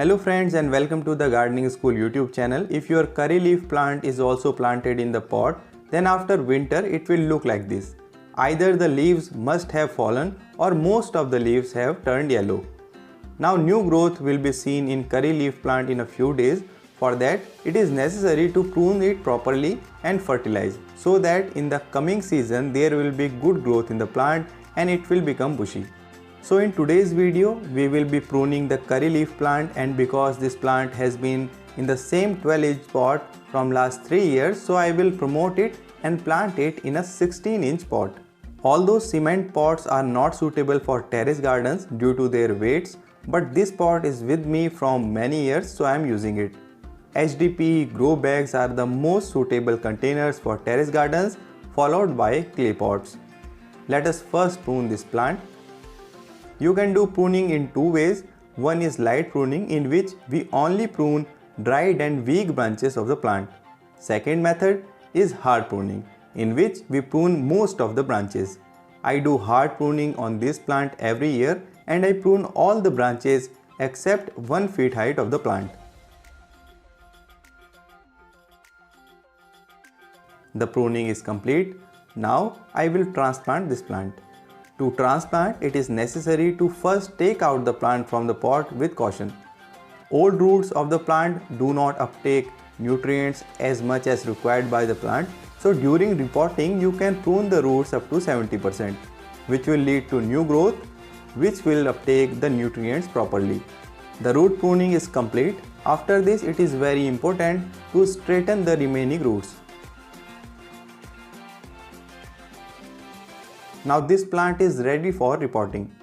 Hello friends and welcome to the Gardening School YouTube channel. If your curry leaf plant is also planted in the pot, then after winter it will look like this. Either the leaves must have fallen or most of the leaves have turned yellow. Now new growth will be seen in curry leaf plant in a few days. For that, it is necessary to prune it properly and fertilize so that in the coming season there will be good growth in the plant and it will become bushy. So in today's video, we will be pruning the curry leaf plant, and because this plant has been in the same 12-inch pot from last 3 years, so I will promote it and plant it in a 16-inch pot. Although cement pots are not suitable for terrace gardens due to their weights, but this pot is with me from many years, so I am using it. HDP grow bags are the most suitable containers for terrace gardens, followed by clay pots. Let us first prune this plant. You can do pruning in two ways. One is light pruning, in which we only prune dried and weak branches of the plant. Second method is hard pruning, in which we prune most of the branches. I do hard pruning on this plant every year and I prune all the branches except 1 feet height of the plant. The pruning is complete. Now I will transplant this plant. To transplant, it is necessary to first take out the plant from the pot with caution. Old roots of the plant do not uptake nutrients as much as required by the plant, so during repotting you can prune the roots up to 70%, which will lead to new growth which will uptake the nutrients properly. The root pruning is complete. After this, it is very important to straighten the remaining roots. Now this plant is ready for repotting.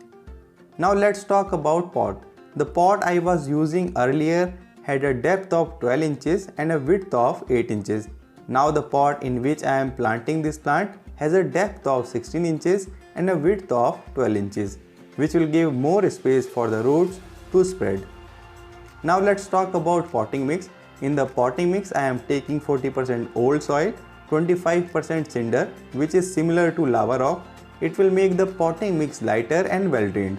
Now let's talk about pot. The pot I was using earlier had a depth of 12 inches and a width of 8 inches. Now the pot in which I am planting this plant has a depth of 16 inches and a width of 12 inches, which will give more space for the roots to spread. Now let's talk about potting mix. In the potting mix, I am taking 40% old soil, 25% cinder, which is similar to lava rock. It will make the potting mix lighter and well drained.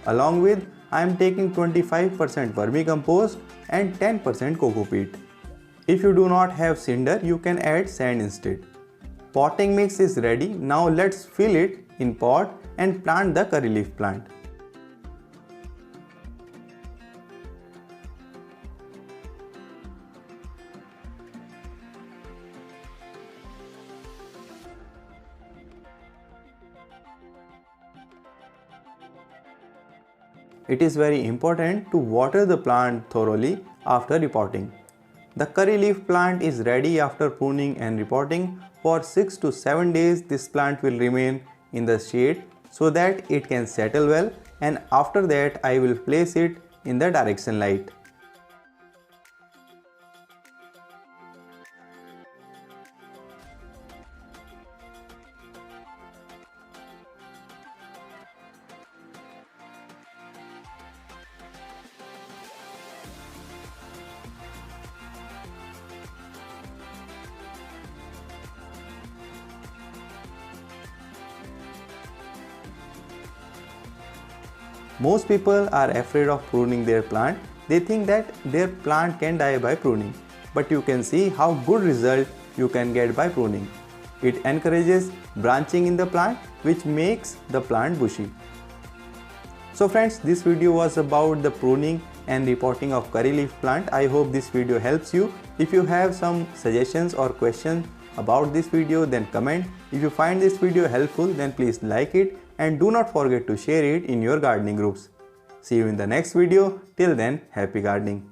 Along with, I am taking 25% vermicompost and 10% coco peat. If you do not have cinder, you can add sand instead. Potting mix is ready. Now let's fill it in pot and plant the curry leaf plant. It is very important to water the plant thoroughly after repotting. The curry leaf plant is ready after pruning and repotting. For 6 to 7 days, this plant will remain in the shade so that it can settle well, and after that I will place it in the direct sunlight. Most people are afraid of pruning their plant. They think that their plant can die by pruning. But you can see how good result you can get by pruning. It encourages branching in the plant, which makes the plant bushy. So friends, this video was about the pruning and repotting of curry leaf plant. I hope this video helps you. If you have some suggestions or questions about this video, then comment. If you find this video helpful, then please like it and do not forget to share it in your gardening groups. See you in the next video. Till then, happy gardening.